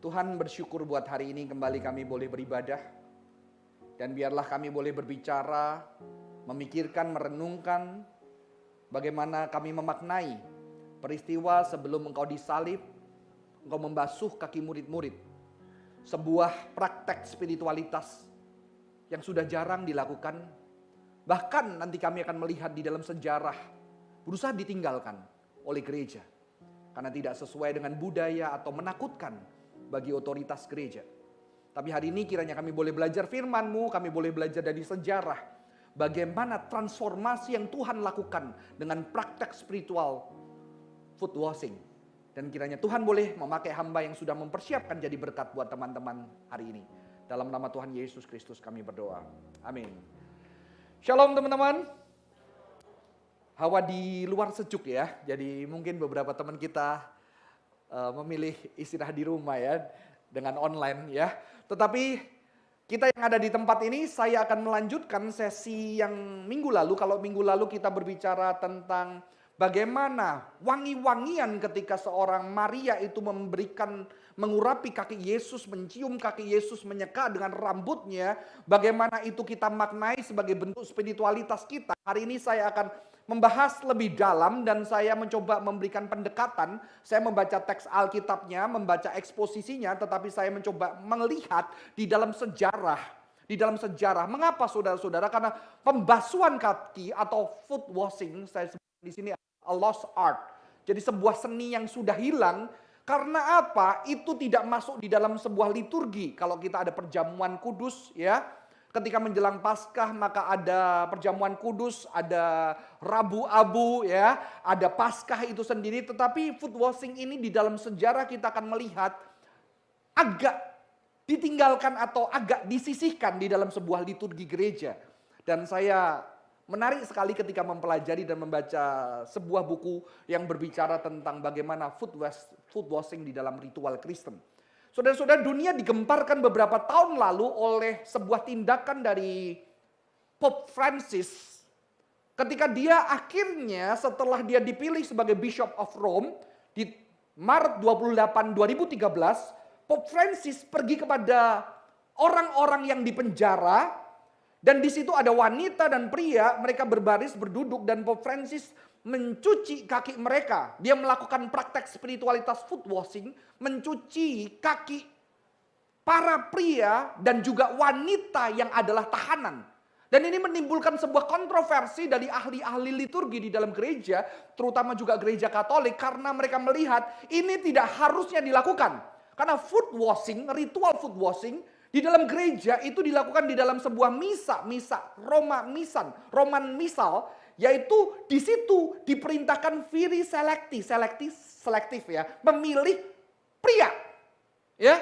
Tuhan bersyukur buat hari ini kembali kami boleh beribadah. Dan biarlah kami boleh berbicara, memikirkan, merenungkan bagaimana kami memaknai peristiwa sebelum Engkau disalib, Engkau membasuh kaki murid-murid. Sebuah praktek spiritualitas yang sudah jarang dilakukan. Bahkan nanti kami akan melihat di dalam sejarah berusaha ditinggalkan oleh gereja. Karena tidak sesuai dengan budaya atau menakutkan bagi otoritas gereja. Tapi hari ini kiranya kami boleh belajar firman-Mu, kami boleh belajar dari sejarah. Bagaimana transformasi yang Tuhan lakukan dengan praktek spiritual foot washing. Dan kiranya Tuhan boleh memakai hamba yang sudah mempersiapkan jadi berkat buat teman-teman hari ini. Dalam nama Tuhan Yesus Kristus kami berdoa. Amin. Shalom teman-teman. Hawa di luar sejuk ya. Jadi mungkin beberapa teman kita memilih istirahat di rumah ya. Dengan online ya. Tetapi kita yang ada di tempat ini, saya akan melanjutkan sesi yang minggu lalu. Kalau minggu lalu kita berbicara tentang bagaimana wangi-wangian ketika seorang Maria itu mengurapi kaki Yesus, mencium kaki Yesus, menyeka dengan rambutnya. Bagaimana itu kita maknai sebagai bentuk spiritualitas kita. Hari ini saya akan membahas lebih dalam dan saya mencoba memberikan pendekatan. Saya membaca teks Alkitabnya, membaca eksposisinya, tetapi saya mencoba melihat di dalam sejarah. Di dalam sejarah, mengapa saudara-saudara? Karena pembasuhan kaki atau foot washing, saya sebut di sini a lost art. Jadi sebuah seni yang sudah hilang. Karena apa? Itu tidak masuk di dalam sebuah liturgi. Kalau kita ada perjamuan kudus ya. Ketika menjelang Paskah maka ada perjamuan kudus, ada Rabu Abu ya, ada Paskah itu sendiri. Tetapi foot washing ini di dalam sejarah kita akan melihat agak ditinggalkan atau agak disisihkan di dalam sebuah liturgi gereja. Dan saya menarik sekali ketika mempelajari dan membaca sebuah buku yang berbicara tentang bagaimana foot washing di dalam ritual Kristen. Saudara-saudara, dunia digemparkan beberapa tahun lalu oleh sebuah tindakan dari Pope Francis. Ketika dia akhirnya setelah dia dipilih sebagai Bishop of Rome di Maret 28, 2013, Pope Francis pergi kepada orang-orang yang dipenjara. Dan di situ ada wanita dan pria, mereka berbaris berduduk dan Pope Francis mencuci kaki mereka. Dia melakukan praktek spiritualitas foot washing, mencuci kaki para pria dan juga wanita yang adalah tahanan. Dan ini menimbulkan sebuah kontroversi dari ahli-ahli liturgi di dalam gereja, terutama juga gereja Katolik, karena mereka melihat ini tidak harusnya dilakukan. Karena foot washing, ritual foot washing, di dalam gereja itu dilakukan di dalam sebuah Roman misal, yaitu di situ diperintahkan very selektif ya, memilih pria, ya,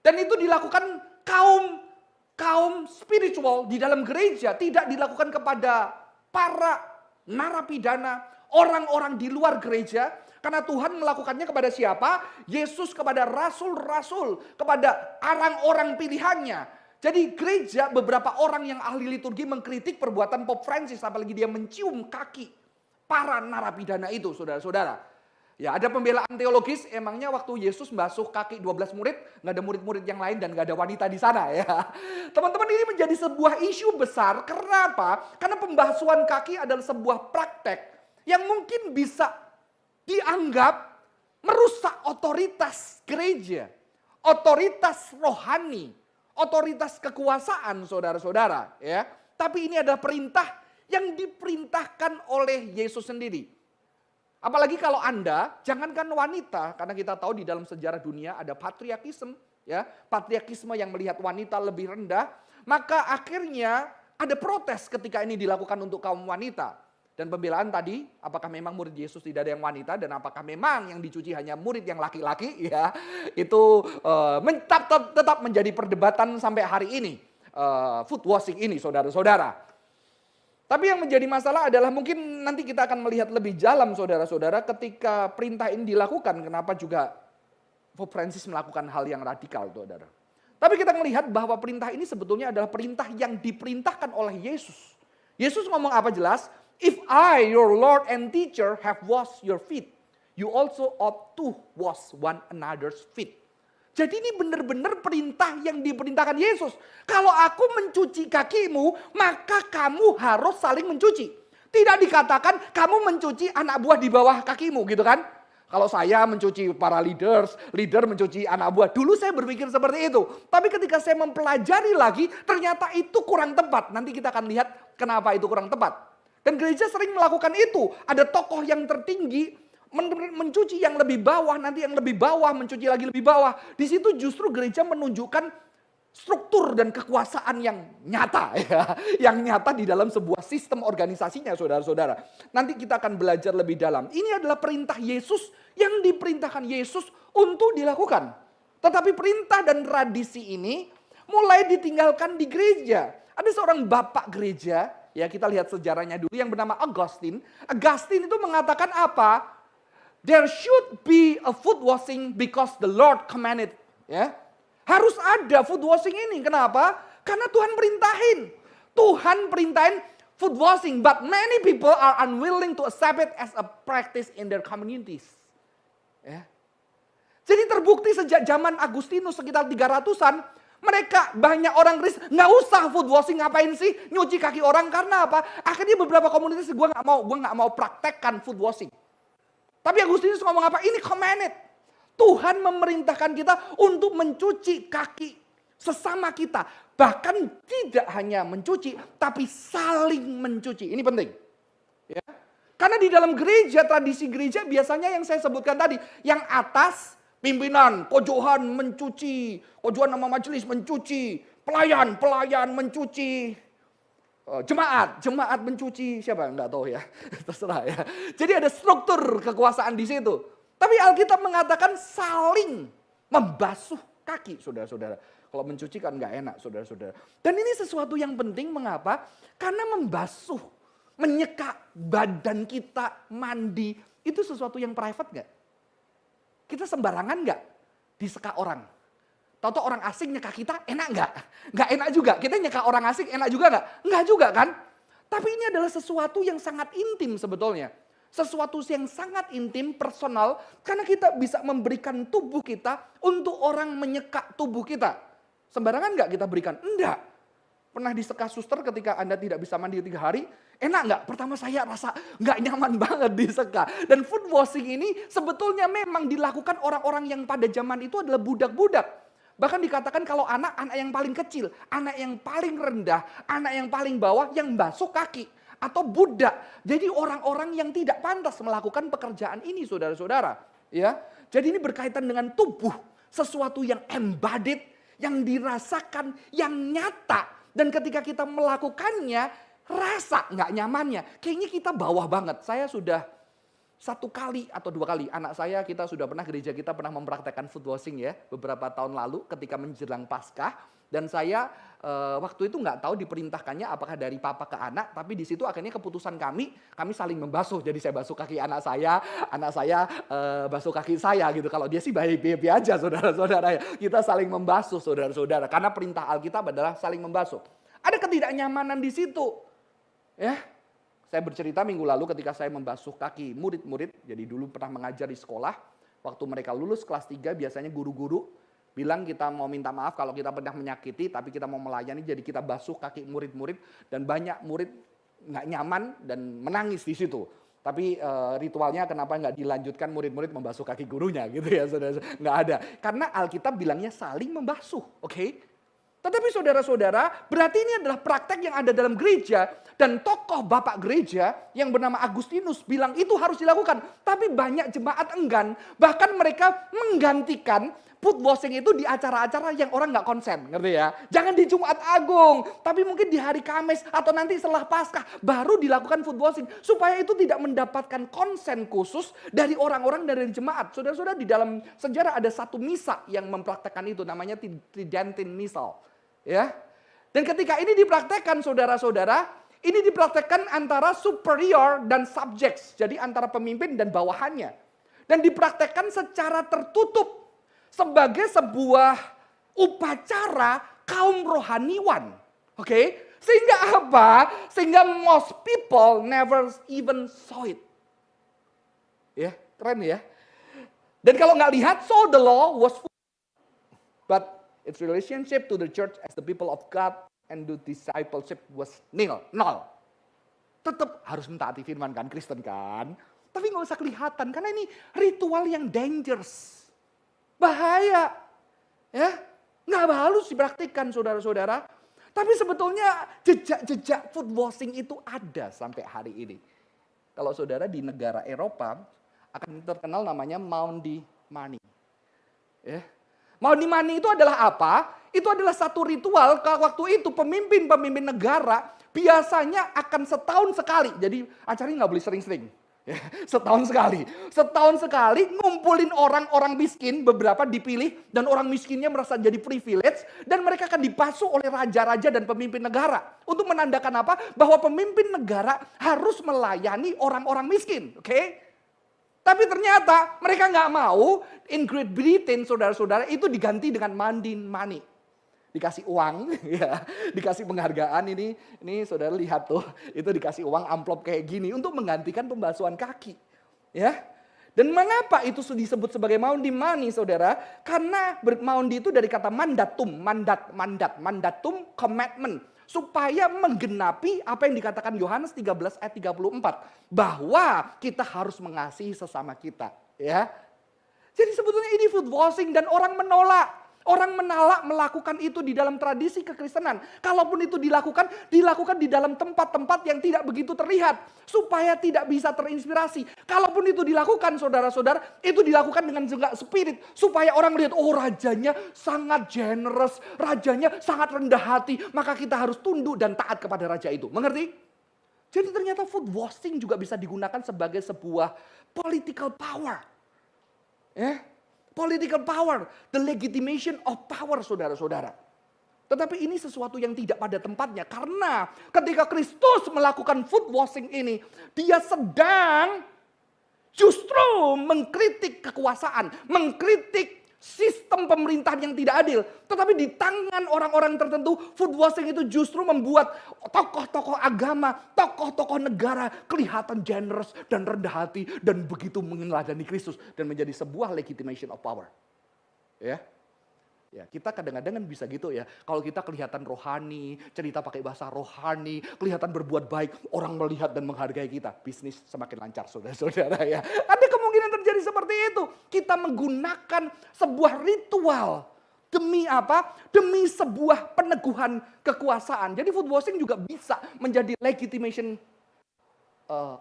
dan itu dilakukan kaum spiritual di dalam gereja, tidak dilakukan kepada para narapidana, orang-orang di luar gereja. Karena Tuhan melakukannya kepada siapa? Yesus kepada rasul-rasul, kepada orang-orang pilihannya. Jadi gereja, beberapa orang yang ahli liturgi mengkritik perbuatan Pope Francis, apalagi dia mencium kaki para narapidana itu, saudara-saudara. Ya, ada pembelaan teologis, emangnya waktu Yesus membasuh kaki 12 murid, nggak ada murid-murid yang lain dan nggak ada wanita di sana ya. Teman-teman, ini menjadi sebuah isu besar. Karena apa? Karena pembasuhan kaki adalah sebuah praktek yang mungkin bisa dianggap merusak otoritas gereja, otoritas rohani, otoritas kekuasaan saudara-saudara ya. Tapi ini adalah perintah yang diperintahkan oleh Yesus sendiri. Apalagi kalau Anda, jangankan wanita, karena kita tahu di dalam sejarah dunia ada patriarkisme ya, patriarkisme yang melihat wanita lebih rendah, maka akhirnya ada protes ketika ini dilakukan untuk kaum wanita. Dan pembelaan tadi, apakah memang murid Yesus tidak ada yang wanita dan apakah memang yang dicuci hanya murid yang laki-laki ya, itu tetap menjadi perdebatan sampai hari ini, foot washing ini saudara-saudara. Tapi yang menjadi masalah adalah mungkin nanti kita akan melihat lebih dalam saudara-saudara ketika perintah ini dilakukan, kenapa juga Pope Francis melakukan hal yang radikal saudara. Tapi kita melihat bahwa perintah ini sebetulnya adalah perintah yang diperintahkan oleh Yesus. Yesus ngomong apa jelas? If I, your Lord and teacher, have washed your feet, you also ought to wash one another's feet. Jadi ini benar-benar perintah yang diperintahkan Yesus. Kalau aku mencuci kakimu, maka kamu harus saling mencuci. Tidak dikatakan kamu mencuci anak buah di bawah kakimu gitu kan. Kalau saya mencuci para leader mencuci anak buah. Dulu saya berpikir seperti itu. Tapi ketika saya mempelajari lagi, ternyata itu kurang tepat. Nanti kita akan lihat kenapa itu kurang tepat. Dan gereja sering melakukan itu. Ada tokoh yang tertinggi mencuci yang lebih bawah, nanti yang lebih bawah mencuci lagi lebih bawah. Di situ justru gereja menunjukkan struktur dan kekuasaan yang nyata ya, yang nyata di dalam sebuah sistem organisasinya, saudara-saudara. Nanti kita akan belajar lebih dalam. Ini adalah perintah Yesus yang diperintahkan Yesus untuk dilakukan. Tetapi perintah dan tradisi ini mulai ditinggalkan di gereja. Ada seorang bapak gereja, ya kita lihat sejarahnya dulu, yang bernama Augustine. Augustine itu mengatakan apa? There should be a foot washing because the Lord commanded. Ya, harus ada foot washing ini. Kenapa? Karena Tuhan perintahin. Tuhan perintahin foot washing, but many people are unwilling to accept it as a practice in their communities. Ya. Jadi terbukti sejak zaman Agustinus sekitar 300-an, mereka banyak orang Kristen nggak usah foot washing, ngapain sih nyuci kaki orang, karena apa? Akhirnya beberapa komunitas gue nggak mau praktekkan foot washing. Tapi Agustinus ngomong apa? Ini commanded. Tuhan memerintahkan kita untuk mencuci kaki sesama kita. Bahkan tidak hanya mencuci, tapi saling mencuci. Ini penting. Ya. Karena di dalam gereja, tradisi gereja biasanya yang saya sebutkan tadi. Yang atas, pimpinan, kojohan mencuci. Kojohan nama majelis mencuci. Pelayan mencuci. Jemaat mencuci, siapa? Enggak tahu ya, terserah ya. Jadi ada struktur kekuasaan di situ. Tapi Alkitab mengatakan saling membasuh kaki, saudara-saudara. Kalau mencuci kan enggak enak, saudara-saudara. Dan ini sesuatu yang penting, mengapa? Karena membasuh, menyeka badan kita, mandi, itu sesuatu yang private enggak? Kita sembarangan enggak diseka orang? Tahu-tahu orang asing nyeka kita enak enggak? Enggak enak juga. Kita nyeka orang asing enak juga enggak? Enggak juga kan? Tapi ini adalah sesuatu yang sangat intim sebetulnya. Sesuatu yang sangat intim, personal. Karena kita bisa memberikan tubuh kita untuk orang menyeka tubuh kita. Sembarangan enggak kita berikan? Enggak. Pernah diseka suster ketika Anda tidak bisa mandi 3 hari? Enak enggak? Pertama saya rasa enggak nyaman banget diseka. Dan foot washing ini sebetulnya memang dilakukan orang-orang yang pada zaman itu adalah budak-budak. Bahkan dikatakan kalau anak yang paling kecil, anak yang paling rendah, anak yang paling bawah yang basuh kaki. Atau budak. Jadi orang-orang yang tidak pantas melakukan pekerjaan ini, saudara-saudara. Ya, jadi ini berkaitan dengan tubuh. Sesuatu yang embodied, yang dirasakan, yang nyata. Dan ketika kita melakukannya, rasa nggak nyamannya. Kayaknya kita bawah banget. Saya sudah 1 kali atau 2 kali, anak saya gereja kita pernah mempraktekkan foot washing ya beberapa tahun lalu ketika menjelang Paskah. Dan saya waktu itu nggak tahu diperintahkannya apakah dari papa ke anak, tapi di situ akhirnya keputusan kami saling membasuh. Jadi saya basuh kaki anak saya basuh kaki saya gitu. Kalau dia sih baik-baik aja, saudara-saudara ya. Kita saling membasuh, saudara-saudara, karena perintah Alkitab adalah saling membasuh. Ada ketidaknyamanan di situ, ya. Saya bercerita minggu lalu ketika saya membasuh kaki murid-murid, jadi dulu pernah mengajar di sekolah, waktu mereka lulus kelas 3 biasanya guru-guru bilang kita mau minta maaf kalau kita pernah menyakiti, tapi kita mau melayani, jadi kita basuh kaki murid-murid, dan banyak murid nggak nyaman dan menangis di situ. Tapi ritualnya kenapa nggak dilanjutkan murid-murid membasuh kaki gurunya gitu ya, saudara? Nggak ada, karena Alkitab bilangnya saling membasuh, oke? Tetapi saudara-saudara, berarti ini adalah praktek yang ada dalam gereja. Dan tokoh bapak gereja yang bernama Agustinus bilang itu harus dilakukan. Tapi banyak jemaat enggan. Bahkan mereka menggantikan foot washing itu di acara-acara yang orang gak konsen. Ngerti ya? Jangan di Jumat Agung. Tapi mungkin di hari Kamis atau nanti setelah Paskah baru dilakukan foot washing. Supaya itu tidak mendapatkan konsen khusus dari orang-orang dari jemaat. Saudara-saudara, di dalam sejarah ada satu misa yang mempraktekkan itu. Namanya Tridentine Misal. Ya, dan ketika ini dipraktekkan, saudara-saudara, ini dipraktekkan antara superior dan subjects, jadi antara pemimpin dan bawahannya, dan dipraktekkan secara tertutup sebagai sebuah upacara kaum rohaniwan, oke? Sehingga apa? Sehingga most people never even saw it. Ya, keren ya. Dan kalau nggak lihat, so the law was full. But its relationship to the church as the people of God and the discipleship was nil, nol. Tetap harus mentaati firman kan, Kristen kan. Tapi nggak usah kelihatan karena ini ritual yang dangerous. Bahaya. Ya, nggak halus dipraktikkan saudara-saudara. Tapi sebetulnya jejak-jejak food washing itu ada sampai hari ini. Kalau saudara di negara Eropa akan terkenal namanya Maundy Money. Ya. Maundy Money itu adalah apa? Itu adalah satu ritual waktu itu pemimpin-pemimpin negara biasanya akan setahun sekali. Jadi acaranya nggak boleh sering-sering. Ya, setahun sekali ngumpulin orang-orang miskin, beberapa dipilih dan orang miskinnya merasa jadi privilege dan mereka akan dibasuh oleh raja-raja dan pemimpin negara untuk menandakan apa? Bahwa pemimpin negara harus melayani orang-orang miskin, oke? Tapi ternyata mereka nggak mau in Great Britain saudara-saudara itu diganti dengan Maundy Money. Dikasih uang, ya, dikasih penghargaan ini saudara lihat tuh, itu dikasih uang amplop kayak gini untuk menggantikan pembasuhan kaki, ya. Dan mengapa itu disebut sebagai Maundy Money, saudara? Karena Maundy itu dari kata mandatum, mandatum commitment, supaya menggenapi apa yang dikatakan Yohanes 13 ayat 34, bahwa kita harus mengasihi sesama kita, ya. Jadi sebetulnya ini food washing dan orang menolak. Orang menolak melakukan itu di dalam tradisi kekristenan. Kalaupun itu dilakukan di dalam tempat-tempat yang tidak begitu terlihat. Supaya tidak bisa terinspirasi. Kalaupun itu dilakukan saudara-saudara, itu dilakukan dengan segala spirit. Supaya orang melihat, oh rajanya sangat generous, rajanya sangat rendah hati. Maka kita harus tunduk dan taat kepada raja itu. Mengerti? Jadi ternyata food washing juga bisa digunakan sebagai sebuah political power. Ya. Political power, the legitimation of power saudara-saudara. Tetapi ini sesuatu yang tidak pada tempatnya. Karena ketika Kristus melakukan food washing ini, dia sedang justru mengkritik kekuasaan, mengkritik sistem pemerintahan yang tidak adil. Tetapi di tangan orang-orang tertentu, food washing itu justru membuat tokoh-tokoh agama, tokoh-tokoh negara kelihatan generous dan rendah hati dan begitu meneladani Kristus dan menjadi sebuah legitimation of power. Ya. Ya, kita kadang-kadang kan bisa gitu ya. Kalau kita kelihatan rohani, cerita pakai bahasa rohani, kelihatan berbuat baik, orang melihat dan menghargai kita, bisnis semakin lancar saudara-saudara ya. Ada kemungkinan terjadi seperti itu. Kita menggunakan sebuah ritual demi apa? Demi sebuah peneguhan kekuasaan. Jadi food washing juga bisa menjadi legitimation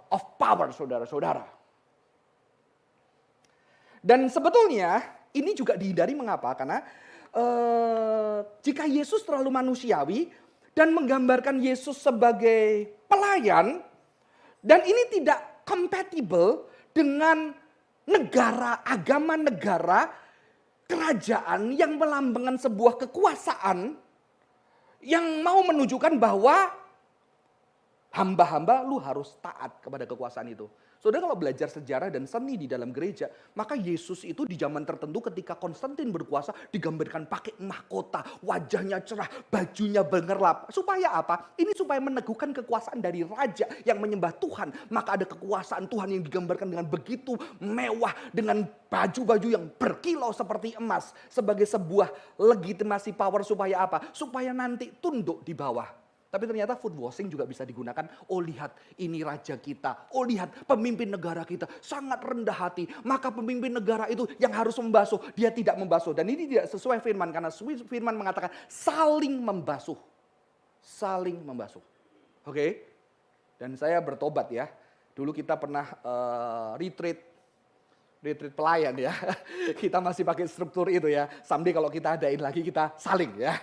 of power saudara-saudara. Dan sebetulnya ini juga dihindari mengapa? Karena jika Yesus terlalu manusiawi dan menggambarkan Yesus sebagai pelayan dan ini tidak compatible dengan negara, agama negara, kerajaan yang melambangkan sebuah kekuasaan yang mau menunjukkan bahwa hamba-hamba lu harus taat kepada kekuasaan itu. Saudara kalau belajar sejarah dan seni di dalam gereja, maka Yesus itu di zaman tertentu ketika Konstantin berkuasa digambarkan pakai mahkota, wajahnya cerah, bajunya bergelap. Supaya apa? Ini supaya meneguhkan kekuasaan dari raja yang menyembah Tuhan. Maka ada kekuasaan Tuhan yang digambarkan dengan begitu mewah, dengan baju-baju yang berkilau seperti emas. Sebagai sebuah legitimasi power supaya apa? Supaya nanti tunduk di bawah. Tapi ternyata food washing juga bisa digunakan. Oh lihat ini raja kita. Oh lihat pemimpin negara kita sangat rendah hati. Maka pemimpin negara itu yang harus membasuh. Dia tidak membasuh. Dan ini tidak sesuai firman. Karena firman mengatakan saling membasuh. Saling membasuh. Oke. Dan saya bertobat ya. Dulu kita pernah retreat pelayan ya. Kita masih pakai struktur itu ya. Someday kalau kita adain lagi kita saling ya.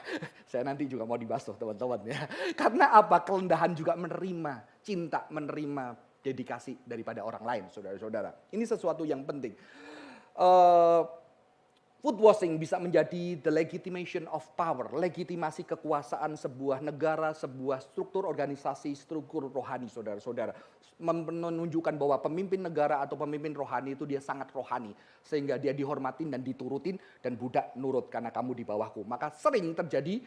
Saya nanti juga mau dibasuh teman-teman ya. Karena apa? Kerendahan juga menerima cinta, menerima dedikasi daripada orang lain saudara-saudara. Ini sesuatu yang penting. Food washing bisa menjadi the legitimation of power, legitimasi kekuasaan sebuah negara, sebuah struktur organisasi, struktur rohani saudara-saudara. Menunjukkan bahwa pemimpin negara atau pemimpin rohani itu dia sangat rohani. Sehingga dia dihormatin dan diturutin dan budak nurut karena kamu di bawahku. Maka sering terjadi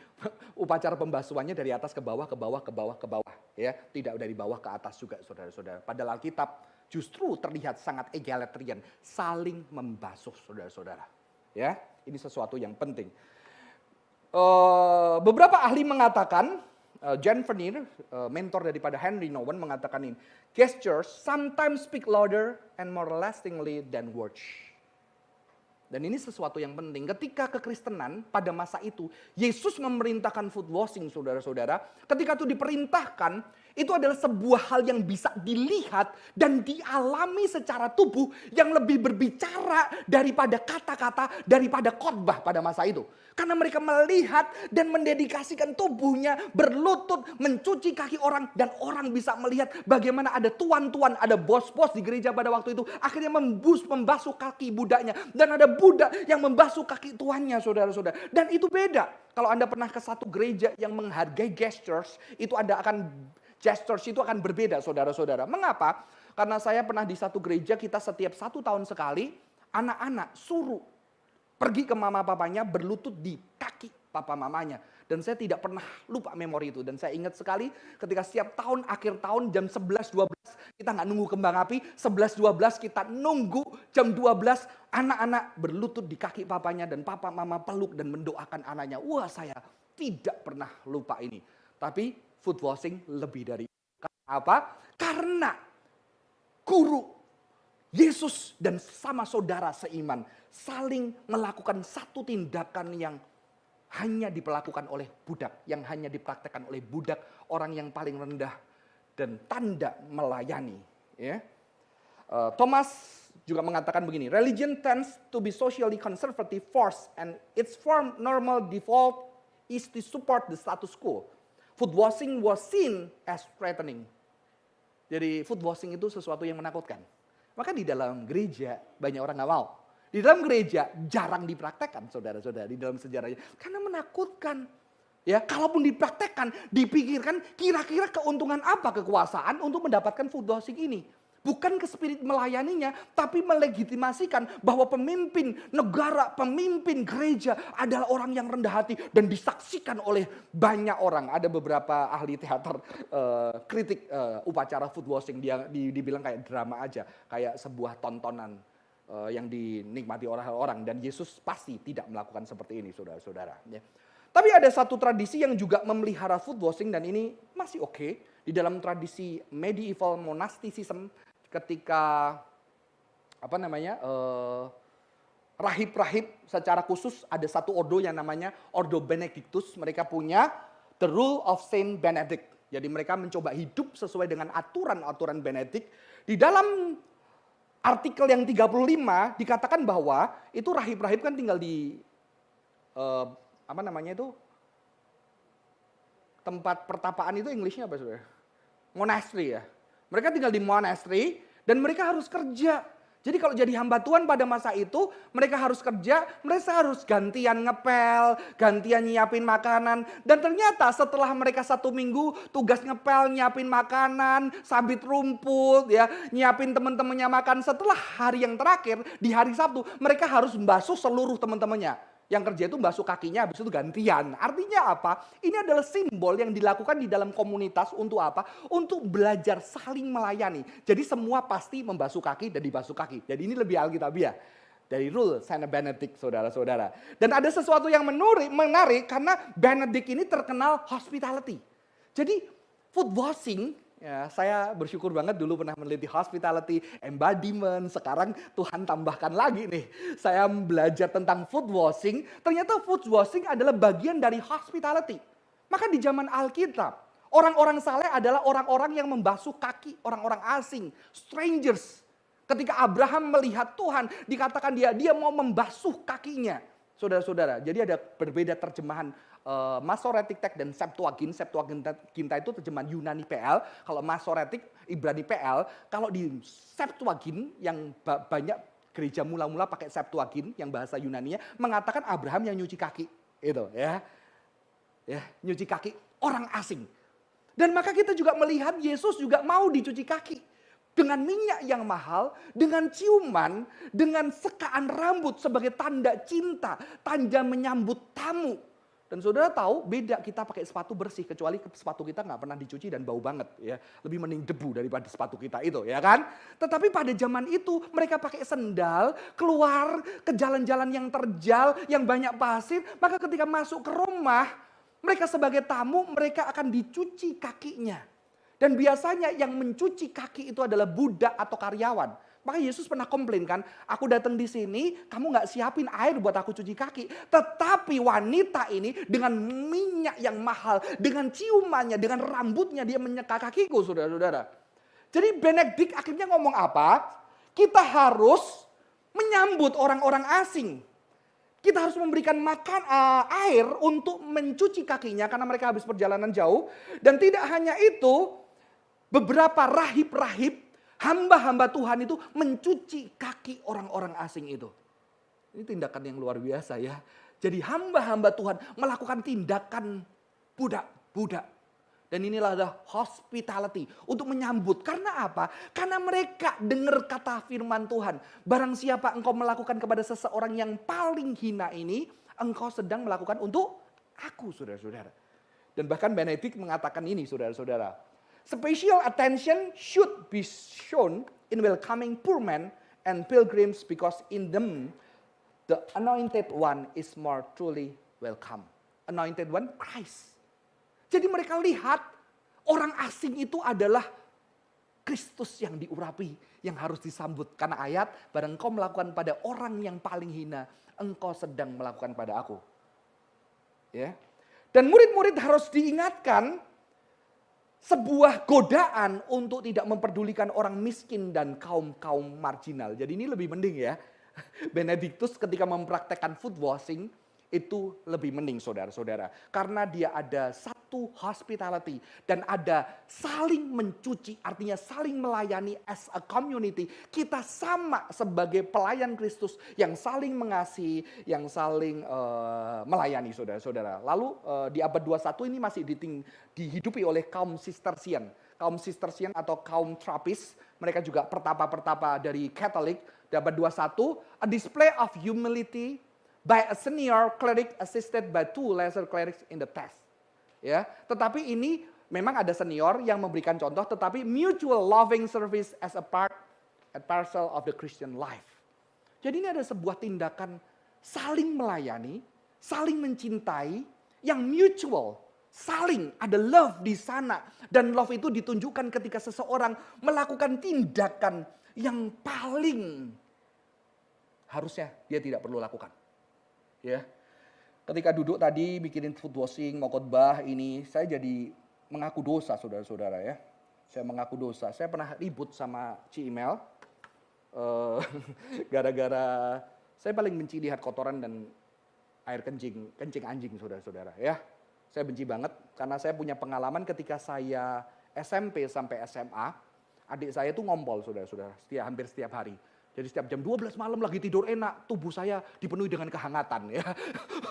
upacara pembasuhannya dari atas ke bawah, ke bawah, ke bawah, ke bawah. Ya, tidak dari bawah ke atas juga saudara-saudara. Padahal Alkitab justru terlihat sangat egalitarian, saling membasuh saudara-saudara. Ya, ini sesuatu yang penting. Beberapa ahli mengatakan, Jan Vernier, mentor daripada Henry Nouwen mengatakan ini, gestures sometimes speak louder and more lastingly than words. Dan ini sesuatu yang penting. Ketika kekristenan pada masa itu, Yesus memerintahkan foot washing, saudara-saudara. Ketika itu diperintahkan, itu adalah sebuah hal yang bisa dilihat dan dialami secara tubuh yang lebih berbicara daripada kata-kata, daripada khotbah pada masa itu. Karena mereka melihat dan mendedikasikan tubuhnya, berlutut, mencuci kaki orang. Dan orang bisa melihat bagaimana ada tuan-tuan, ada bos-bos di gereja pada waktu itu. Akhirnya membasuh kaki budaknya. Dan ada budak yang membasuh kaki tuannya, saudara-saudara. Dan itu beda. Kalau Anda pernah ke satu gereja yang menghargai gestures, gestures itu akan berbeda, saudara-saudara. Mengapa? Karena saya pernah di satu gereja, kita setiap 1 tahun sekali, anak-anak suruh pergi ke mama papanya berlutut di kaki papa mamanya. Dan saya tidak pernah lupa memori itu. Dan saya ingat sekali ketika setiap tahun, akhir tahun jam 11.12, kita nggak nunggu kembang api. 11.12 kita nunggu jam 12, anak-anak berlutut di kaki papanya. Dan papa mama peluk dan mendoakan anaknya. Wah, saya tidak pernah lupa ini. Tapi foot washing lebih dari itu. Apa? Karena guru Yesus dan sama saudara seiman saling melakukan satu tindakan yang hanya diperlakukan oleh budak, yang hanya dipraktekkan oleh budak, orang yang paling rendah dan tanda melayani. Ya. Thomas juga mengatakan begini, religion tends to be socially conservative force and its form normal default is to support the status quo. Foot washing was seen as threatening. Jadi foot washing itu sesuatu yang menakutkan. Maka di dalam gereja banyak orang nggak mau. Di dalam gereja jarang dipraktekkan, saudara-saudara, di dalam sejarahnya. Karena menakutkan. Ya, kalaupun dipraktekkan, dipikirkan kira-kira keuntungan apa kekuasaan untuk mendapatkan foot washing ini. Bukan ke spirit melayaninya, tapi melegitimasikan bahwa pemimpin negara, pemimpin gereja adalah orang yang rendah hati dan disaksikan oleh banyak orang. Ada beberapa ahli teater kritik upacara foot washing, dia dibilang kayak drama aja, kayak sebuah tontonan yang dinikmati orang-orang. Dan Yesus pasti tidak melakukan seperti ini, saudara-saudara. Ya. Tapi ada satu tradisi yang juga memelihara foot washing dan ini masih oke. Di dalam tradisi medieval monasticism, ketika rahib-rahib secara khusus ada satu ordo yang namanya Ordo Benedictus. Mereka punya the rule of Saint Benedict. Jadi mereka mencoba hidup sesuai dengan aturan-aturan Benedict. Di dalam artikel yang 35 dikatakan bahwa itu rahib-rahib kan tinggal di tempat pertapaan itu Englishnya apa saudara? Monastery ya. Mereka tinggal di monastery dan mereka harus kerja. Jadi kalau jadi hamba Tuhan pada masa itu, mereka harus kerja, mereka harus gantian ngepel, gantian nyiapin makanan. Dan ternyata setelah mereka 1 minggu tugas ngepel, nyiapin makanan, sabit rumput, ya, nyiapin teman-temannya makan. Setelah hari yang terakhir, di hari Sabtu, mereka harus membasuh seluruh teman-temannya. Yang kerja itu basuh kakinya, habis itu gantian. Artinya apa? Ini adalah simbol yang dilakukan di dalam komunitas untuk apa? Untuk belajar saling melayani. Jadi semua pasti membasuh kaki dan dibasuh kaki. Jadi ini lebih alkitabiah. Dari rule Saint Benedict, saudara-saudara. Dan ada sesuatu yang menarik karena Benedict ini terkenal hospitality. Jadi foot washing, ya, saya bersyukur banget dulu pernah meneliti hospitality, embodiment. Sekarang Tuhan tambahkan lagi nih. Saya belajar tentang foot washing. Ternyata foot washing adalah bagian dari hospitality. Maka di zaman Alkitab, orang-orang saleh adalah orang-orang yang membasuh kaki orang-orang asing, strangers. Ketika Abraham melihat Tuhan, dikatakan dia mau membasuh kakinya. Saudara-saudara, jadi ada berbeda terjemahan Masoretic Text dan Septuagint. Septuaginta itu terjemahan Yunani PL. Kalau Masoretic, Ibrani PL. Kalau di Septuagint yang banyak gereja mula-mula pakai Septuagint yang bahasa Yunaninya mengatakan Abraham yang nyuci kaki. Itu ya. Ya, nyuci kaki orang asing. Dan maka kita juga melihat Yesus juga mau dicuci kaki. Dengan minyak yang mahal, dengan ciuman, dengan sekaan rambut sebagai tanda cinta, tanda menyambut tamu. Dan saudara tahu beda kita pakai sepatu bersih, kecuali sepatu kita nggak pernah dicuci dan bau banget ya. Lebih mending debu daripada sepatu kita itu ya kan. Tetapi pada zaman itu mereka pakai sendal, keluar ke jalan-jalan yang terjal, yang banyak pasir. Maka ketika masuk ke rumah, mereka sebagai tamu mereka akan dicuci kakinya. Dan biasanya yang mencuci kaki itu adalah budak atau karyawan. Maka Yesus pernah komplain kan, aku datang di sini, kamu gak siapin air buat aku cuci kaki. Tetapi wanita ini dengan minyak yang mahal, dengan ciumannya, dengan rambutnya dia menyeka kakiku, saudara-saudara. Jadi Benedict akhirnya ngomong apa? Kita harus menyambut orang-orang asing. Kita harus memberikan makan air untuk mencuci kakinya karena mereka habis perjalanan jauh. Dan tidak hanya itu, beberapa rahib-rahib, hamba-hamba Tuhan itu mencuci kaki orang-orang asing itu. Ini tindakan yang luar biasa ya. Jadi hamba-hamba Tuhan melakukan tindakan budak. Dan inilah ada hospitality untuk menyambut. Karena apa? Karena mereka dengar kata firman Tuhan. Barang siapa engkau melakukan kepada seseorang yang paling hina ini, engkau sedang melakukan untuk aku, saudara-saudara. Dan bahkan Benedict mengatakan ini, saudara-saudara. Special attention should be shown in welcoming poor men and pilgrims because in them the anointed one is more truly welcome. Anointed one, Christ. Jadi mereka lihat orang asing itu adalah Kristus yang diurapi, yang harus disambut. Karena ayat, barang engkau melakukan pada orang yang paling hina, engkau sedang melakukan pada aku. Ya. Dan murid-murid harus diingatkan sebuah godaan untuk tidak memperdulikan orang miskin dan kaum-kaum marginal. Jadi ini lebih mending ya. Benedictus ketika mempraktekkan foot washing itu lebih mending saudara-saudara. Karena dia ada satu hospitality dan ada saling mencuci, artinya saling melayani as a community. Kita sama sebagai pelayan Kristus yang saling mengasihi, yang saling melayani saudara-saudara. Lalu di abad 21 ini masih dihidupi oleh kaum Cistercian. Kaum Cistercian atau kaum Trappist, mereka juga pertapa-pertapa dari Katolik. Di abad 21, a display of humility by a senior cleric assisted by two lesser clerics in the text. Ya, tetapi ini memang ada senior yang memberikan contoh, tetapi mutual loving service as a part and parcel of the Christian life. Jadi ini ada sebuah tindakan saling melayani, saling mencintai, yang mutual, saling ada love di sana. Dan love itu ditunjukkan ketika seseorang melakukan tindakan yang paling harusnya dia tidak perlu lakukan. Ya, ketika duduk tadi bikinin food washing, mau khotbah ini, saya jadi mengaku dosa saudara-saudara ya. Saya mengaku dosa. Saya pernah ribut sama Ci Imel. Gara-gara saya paling benci lihat kotoran dan air kencing anjing saudara-saudara ya. Saya benci banget karena saya punya pengalaman ketika saya SMP sampai SMA. Adik saya tuh ngompol saudara-saudara, hampir setiap hari. Jadi setiap jam 12 malam lagi tidur enak, tubuh saya dipenuhi dengan kehangatan ya.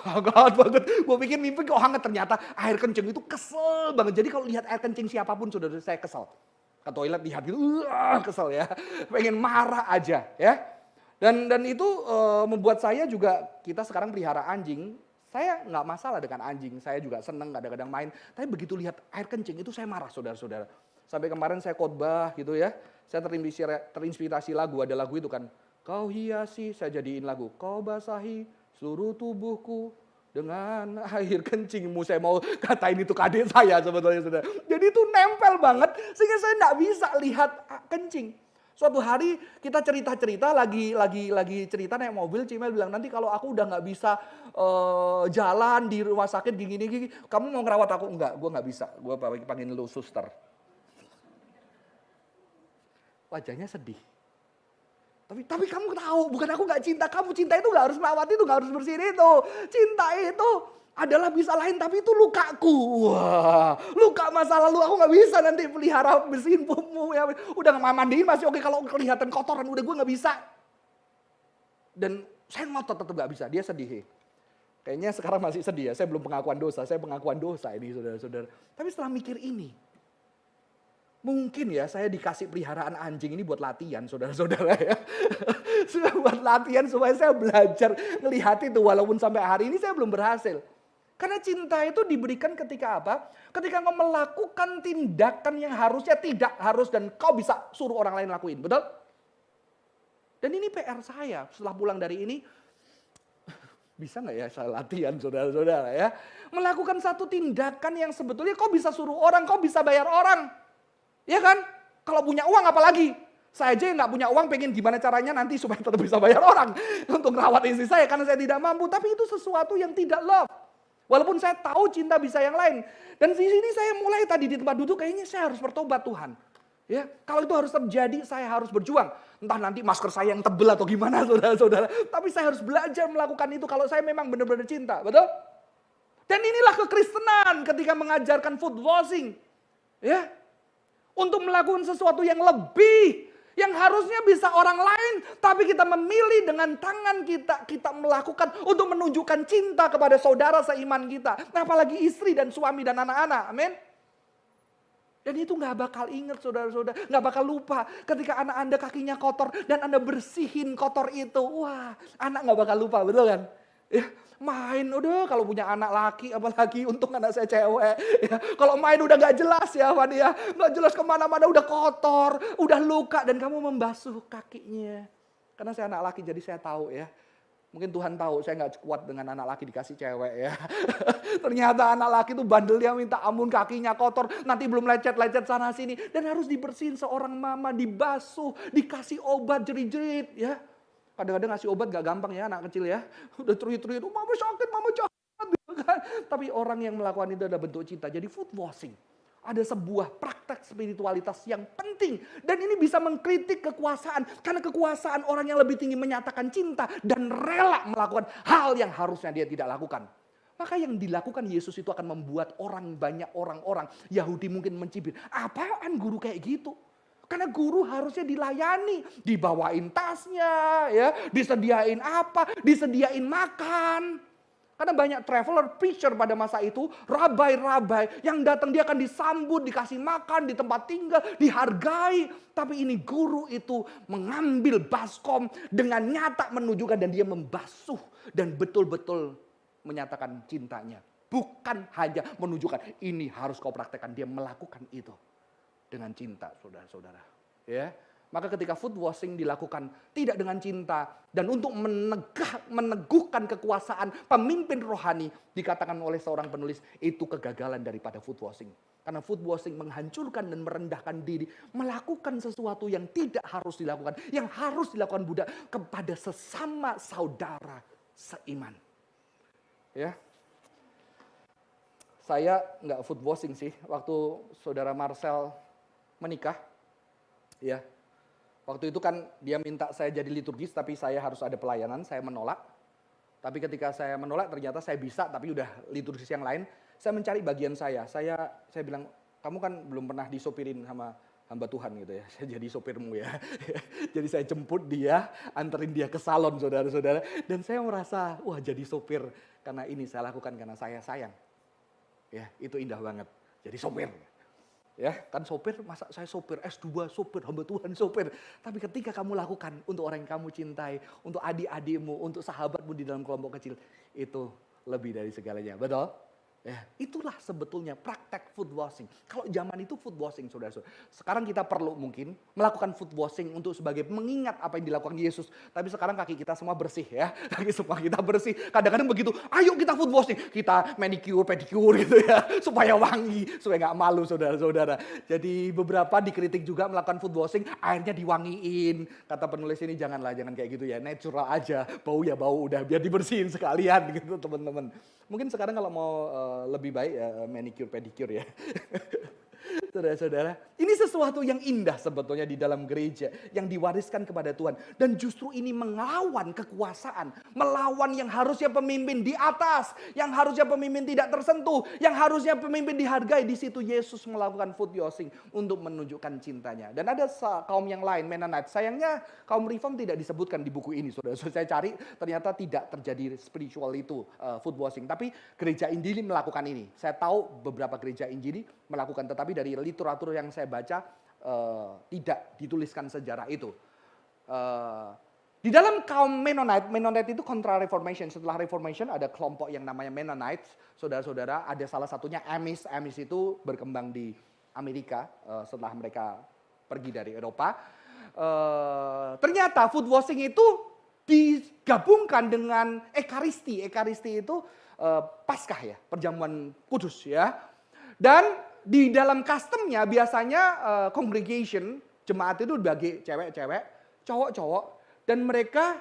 Hangat banget. Gue pikir mimpi kok hangat, ternyata air kencing itu kesel banget. Jadi kalau lihat air kencing siapapun saudara, saya kesel. Ke toilet lihat gitu, kesel ya. Pengen marah aja ya. Dan itu membuat saya juga, kita sekarang pelihara anjing. Saya nggak masalah dengan anjing, saya juga seneng kadang-kadang main. Tapi begitu lihat air kencing itu saya marah saudara-saudara. Sampai kemarin saya khotbah gitu ya. Saya terinspirasi lagu, ada lagu itu kan. Kau hiasi, saya jadiin lagu. Kau basahi seluruh tubuhku dengan air kencingmu. Saya mau katain itu ke adik saya sebetulnya saudara. Jadi itu nempel banget sehingga saya nggak bisa lihat kencing. Suatu hari kita cerita-cerita lagi cerita naik mobil, Cimel bilang nanti kalau aku udah nggak bisa jalan di rumah sakit gini, kamu mau ngerawat aku? Enggak, gue nggak bisa. Gue panggil lu suster. Wajahnya sedih. Tapi kamu tahu, bukan aku nggak cinta kamu. Cinta itu nggak harus merawat itu, nggak harus bersihin itu. Cinta itu adalah bisa lain, tapi itu lukaku. Wah, luka masa lalu aku nggak bisa nanti pelihara bersihin pupmu. Ya. Udah mandiin masih oke, kalau kelihatan kotoran udah gue nggak bisa. Dan saya ngotot tetap nggak bisa. Dia sedih. Kayaknya sekarang masih sedih ya. Saya belum pengakuan dosa. Saya pengakuan dosa ini saudara-saudara. Tapi setelah mikir ini. Mungkin ya saya dikasih peliharaan anjing ini buat latihan saudara-saudara ya. Buat latihan supaya saya belajar ngelihat itu walaupun sampai hari ini saya belum berhasil. Karena cinta itu diberikan ketika apa? Ketika kau melakukan tindakan yang harusnya tidak harus dan kau bisa suruh orang lain lakuin. Betul? Dan ini PR saya setelah pulang dari ini. Bisa nggak ya saya latihan saudara-saudara ya. Melakukan satu tindakan yang sebetulnya kau bisa suruh orang, kau bisa bayar orang. Ya kan? Kalau punya uang apalagi. Saya aja yang nggak punya uang pengen gimana caranya nanti supaya tetap bisa bayar orang. Untuk merawat istri saya karena saya tidak mampu. Tapi itu sesuatu yang tidak love. Walaupun saya tahu cinta bisa yang lain. Dan di sini saya mulai tadi di tempat duduk kayaknya saya harus bertobat Tuhan. Ya, kalau itu harus terjadi saya harus berjuang. Entah nanti masker saya yang tebel atau gimana saudara-saudara. Tapi saya harus belajar melakukan itu kalau saya memang benar-benar cinta. Betul? Dan inilah kekristenan ketika mengajarkan food washing. Ya, untuk melakukan sesuatu yang lebih. Yang harusnya bisa orang lain, tapi kita memilih dengan tangan kita melakukan untuk menunjukkan cinta kepada saudara seiman kita. Nah, apalagi istri dan suami dan anak-anak, amin. Dan itu gak bakal ingat saudara-saudara, gak bakal lupa ketika anak Anda kakinya kotor dan Anda bersihin kotor itu. Wah, anak gak bakal lupa, betul kan? Ya, main udah kalau punya anak laki apalagi untung anak saya cewek ya. Kalau main udah gak jelas ya Pak ya, gak jelas kemana-mana udah kotor, udah luka dan kamu membasuh kakinya. Karena saya anak laki jadi saya tahu ya. Mungkin Tuhan tahu saya gak kuat dengan anak laki dikasih cewek ya. Ternyata anak laki itu bandelnya minta ampun kakinya kotor. Nanti belum lecet-lecet sana sini. Dan harus dibersihin seorang mama, dibasuh, dikasih obat jerit-jerit ya. Kadang-kadang ngasih obat gak gampang ya anak kecil ya. Udah teriak-teriak, mama sakit, mama jahat. Tapi orang yang melakukan itu adalah bentuk cinta. Jadi food washing. Ada sebuah praktek spiritualitas yang penting. Dan ini bisa mengkritik kekuasaan. Karena kekuasaan orang yang lebih tinggi menyatakan cinta. Dan rela melakukan hal yang harusnya dia tidak lakukan. Maka yang dilakukan Yesus itu akan membuat banyak orang-orang Yahudi mungkin mencibir. Apaan guru kayak gitu? Karena guru harusnya dilayani, dibawain tasnya, ya, disediain apa, disediain makan. Karena banyak traveler, preacher pada masa itu, rabai-rabai yang datang dia akan disambut, dikasih makan, di tempat tinggal, dihargai. Tapi ini guru itu mengambil baskom dengan nyata menunjukkan dan dia membasuh dan betul-betul menyatakan cintanya. Bukan hanya menunjukkan ini harus kau praktekkan, dia melakukan itu. Dengan cinta saudara-saudara. Ya, maka ketika food washing dilakukan tidak dengan cinta dan untuk meneguhkan kekuasaan pemimpin rohani dikatakan oleh seorang penulis itu kegagalan daripada food washing. Karena food washing menghancurkan dan merendahkan diri, melakukan sesuatu yang tidak harus dilakukan, yang harus dilakukan budak kepada sesama saudara seiman. Ya. Saya nggak food washing sih waktu saudara Marcel menikah, ya. Waktu itu kan dia minta saya jadi liturgis, tapi saya harus ada pelayanan, saya menolak. Tapi ketika saya menolak, ternyata saya bisa, tapi udah liturgis yang lain. Saya mencari bagian saya. Saya bilang, kamu kan belum pernah disopirin sama hamba Tuhan gitu ya. Saya jadi sopirmu ya. Jadi saya jemput dia, anterin dia ke salon saudara-saudara. Dan saya merasa, wah jadi sopir. Karena ini saya lakukan karena saya sayang. Ya, itu indah banget. Jadi sopir. Ya, kan sopir, masa saya sopir S2, sopir hamba Tuhan, sopir. Tapi ketika kamu lakukan untuk orang yang kamu cintai, untuk adik-adikmu, untuk sahabatmu di dalam kelompok kecil, itu lebih dari segalanya. Betul? Ya, itulah sebetulnya praktek food washing. Kalau zaman itu food washing, saudara-saudara. Sekarang kita perlu mungkin melakukan food washing untuk sebagai mengingat apa yang dilakukan Yesus. Tapi sekarang kaki kita semua bersih ya. Kaki semua kita bersih. Kadang-kadang begitu, ayo kita food washing. Kita manicure, pedicure gitu ya. Supaya wangi, supaya gak malu saudara-saudara. Jadi beberapa dikritik juga melakukan food washing, airnya diwangiin. Kata penulis ini jangan kayak gitu ya. Natural aja, bau ya bau, udah biar dibersihin sekalian gitu teman-teman. Mungkin sekarang kalau mau lebih baik manicure pedicure ya. Saudara-saudara, ini sesuatu yang indah sebetulnya di dalam gereja yang diwariskan kepada Tuhan. Dan justru ini melawan kekuasaan, melawan yang harusnya pemimpin di atas, yang harusnya pemimpin tidak tersentuh, yang harusnya pemimpin dihargai. Di situ Yesus melakukan food washing untuk menunjukkan cintanya. Dan ada kaum yang lain, Mennonite. Sayangnya kaum Reform tidak disebutkan di buku ini. Saudara, saya cari ternyata tidak terjadi spiritual itu food washing. Tapi gereja Injili melakukan ini. Saya tahu beberapa gereja Injili melakukan, tetapi dari literatur yang saya baca tidak dituliskan sejarah itu. Di dalam kaum Mennonite, Mennonite itu kontra Reformation. Setelah Reformation ada kelompok yang namanya Mennonites. Saudara-saudara, ada salah satunya Amish. Amish itu berkembang di Amerika setelah mereka pergi dari Eropa. Ternyata food washing itu digabungkan dengan Ekaristi. Ekaristi itu Paskah ya, perjamuan kudus ya. Dan di dalam customnya biasanya congregation, jemaat itu dibagi cewek-cewek, cowok-cowok. Dan mereka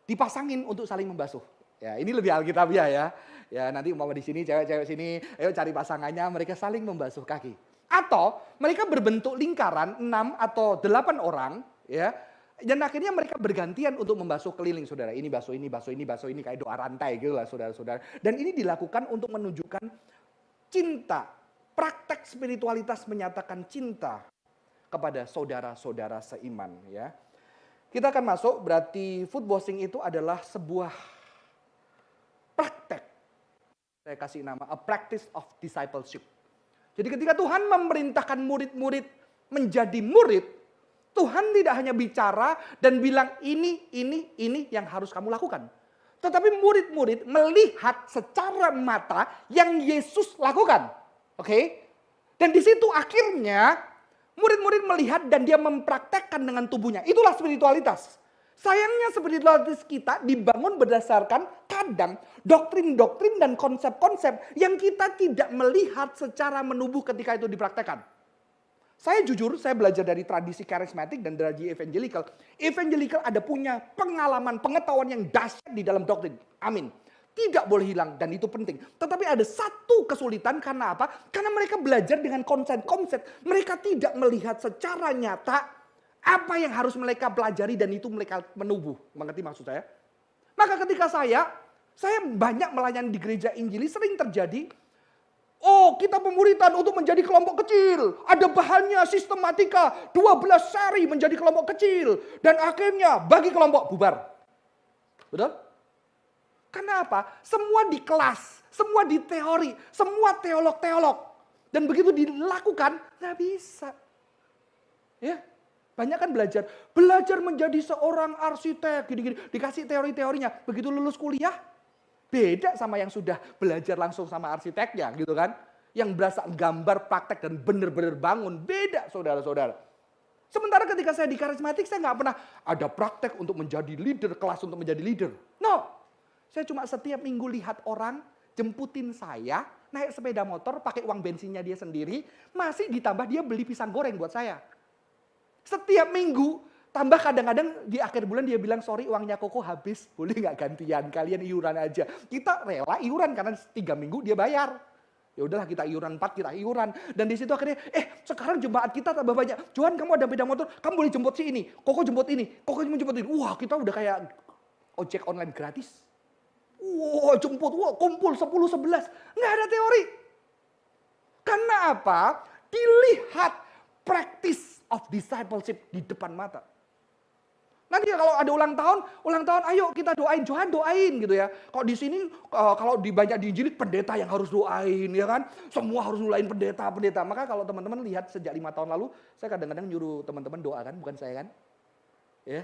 dipasangin untuk saling membasuh. Ya, ini lebih alkitabiah ya. Ya, nanti umpama di sini cewek-cewek sini, ayo cari pasangannya, mereka saling membasuh kaki. Atau mereka berbentuk lingkaran 6 atau 8 orang, ya. Dan akhirnya mereka bergantian untuk membasuh keliling, saudara. Ini basuh ini, basuh ini, basuh ini, kayak doa rantai gitu lah, saudara-saudara. Dan ini dilakukan untuk menunjukkan cinta. Praktek spiritualitas menyatakan cinta kepada saudara-saudara seiman, ya. Kita akan masuk, berarti food washing itu adalah sebuah praktek. Saya kasih nama, a practice of discipleship. Jadi ketika Tuhan memerintahkan murid-murid menjadi murid, Tuhan tidak hanya bicara dan bilang ini yang harus kamu lakukan. Tetapi murid-murid melihat secara mata yang Yesus lakukan. Oke? Dan di situ akhirnya murid-murid melihat dan dia mempraktekkan dengan tubuhnya. Itulah spiritualitas. Sayangnya spiritualitas kita dibangun berdasarkan kadang doktrin-doktrin dan konsep-konsep yang kita tidak melihat secara menubuh ketika itu dipraktekkan. Saya jujur, saya belajar dari tradisi karismatik dan dari evangelical. Evangelical ada punya pengalaman, pengetahuan yang dahsyat di dalam doktrin. Amin. Tidak boleh hilang dan itu penting. Tetapi ada satu kesulitan karena apa? Karena mereka belajar dengan konsep-konsep. Mereka tidak melihat secara nyata apa yang harus mereka pelajari dan itu mereka menubuh. Mengerti maksud saya? Maka ketika saya banyak melayani di gereja Injili sering terjadi. Oh, kita pemuritan untuk menjadi kelompok kecil. Ada bahannya sistematika. 12 seri menjadi kelompok kecil. Dan akhirnya bagi kelompok bubar. Betul? Karena apa? Semua di kelas, semua di teori, semua teolog-teolog. Dan begitu dilakukan, nggak bisa. Ya, banyak kan belajar menjadi seorang arsitek, gini-gini. Dikasih teori-teorinya, begitu lulus kuliah, beda sama yang sudah belajar langsung sama arsiteknya, gitu kan. Yang berasa gambar, praktek, dan benar-benar bangun, beda saudara-saudara. Sementara ketika saya di karismatik, saya nggak pernah ada praktek untuk menjadi leader, kelas untuk menjadi leader. No. Saya cuma setiap minggu lihat orang jemputin saya, naik sepeda motor, pakai uang bensinnya dia sendiri, masih ditambah dia beli pisang goreng buat saya. Setiap minggu, tambah kadang-kadang di akhir bulan dia bilang, sorry uangnya Koko habis, boleh nggak gantian, kalian iuran aja. Kita rela iuran karena 3 minggu dia bayar. Ya udahlah kita iuran 4, kita iuran. Dan di situ akhirnya, sekarang jemaat kita tambah banyak. Johan kamu ada sepeda motor, kamu boleh jemput si ini, Koko jemput ini, Koko jemput ini. Wah kita udah kayak ojek online gratis. Wah jemput, kumpul 10-11. Nggak ada teori. Karena apa? Dilihat practice of discipleship di depan mata. Nanti kalau ada ulang tahun ayo kita doain, Johan doain gitu ya. Kalau di sini, kalau di banyak di Injil pendeta yang harus doain ya kan. Semua harus doain pendeta. Maka kalau teman-teman lihat sejak 5 tahun lalu, saya kadang-kadang nyuruh teman-teman doakan, bukan saya kan. Ya.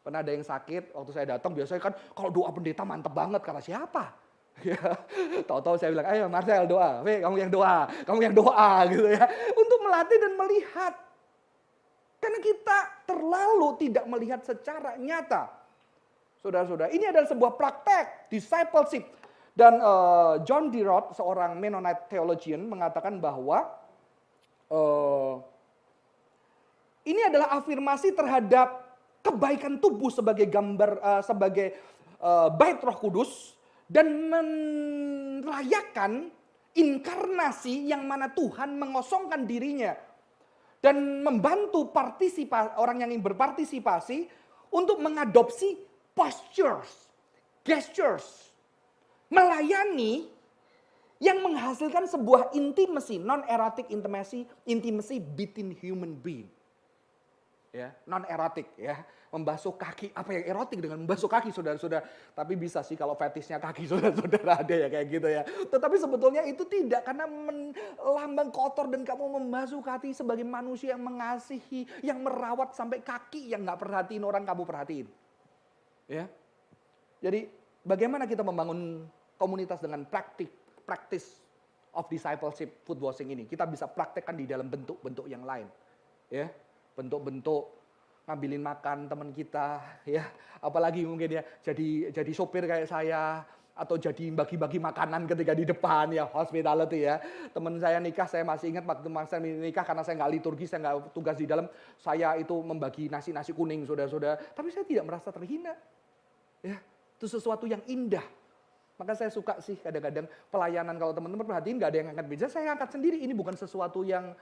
Pernah ada yang sakit, waktu saya datang biasanya kan kalau doa pendeta mantep banget, karena siapa? Ya, tahu-tahu saya bilang, ayo Marcel doa, kamu yang doa gitu ya. Untuk melatih dan melihat. Karena kita terlalu tidak melihat secara nyata. Saudara-saudara, ini adalah sebuah praktek, discipleship. Dan John D. Roth, seorang Mennonite theologian, mengatakan bahwa ini adalah afirmasi terhadap kebaikan tubuh sebagai gambar, sebagai bait Roh Kudus dan merayakan inkarnasi yang mana Tuhan mengosongkan dirinya dan membantu orang yang ingin berpartisipasi untuk mengadopsi postures, gestures, melayani yang menghasilkan sebuah intimacy, non-erotic intimacy between human being. Ya, non-erotik ya, membasuh kaki. Apa yang erotik dengan membasuh kaki saudara-saudara? Tapi bisa sih kalau fetisnya kaki saudara-saudara ada ya kayak gitu ya. Tetapi sebetulnya itu tidak, karena lambang kotor dan kamu membasuh kaki sebagai manusia yang mengasihi, yang merawat sampai kaki yang nggak perhatiin orang kamu perhatiin. Ya. Jadi bagaimana kita membangun komunitas dengan practice of discipleship food washing ini? Kita bisa praktekkan di dalam bentuk-bentuk yang lain. Ya, bentuk-bentuk ngambilin makan teman kita, ya. Apalagi mungkin ya jadi sopir kayak saya, atau jadi bagi-bagi makanan ketika di depan, ya, hospitality ya. Teman saya nikah, saya masih ingat waktu saya nikah, karena saya nggak liturgi, saya nggak tugas di dalam, saya itu membagi nasi kuning, saudara-saudara. Tapi saya tidak merasa terhina. Ya, itu sesuatu yang indah. Maka saya suka sih kadang-kadang pelayanan, kalau teman-teman perhatiin nggak ada yang angkat meja, saya angkat sendiri. Ini bukan sesuatu yang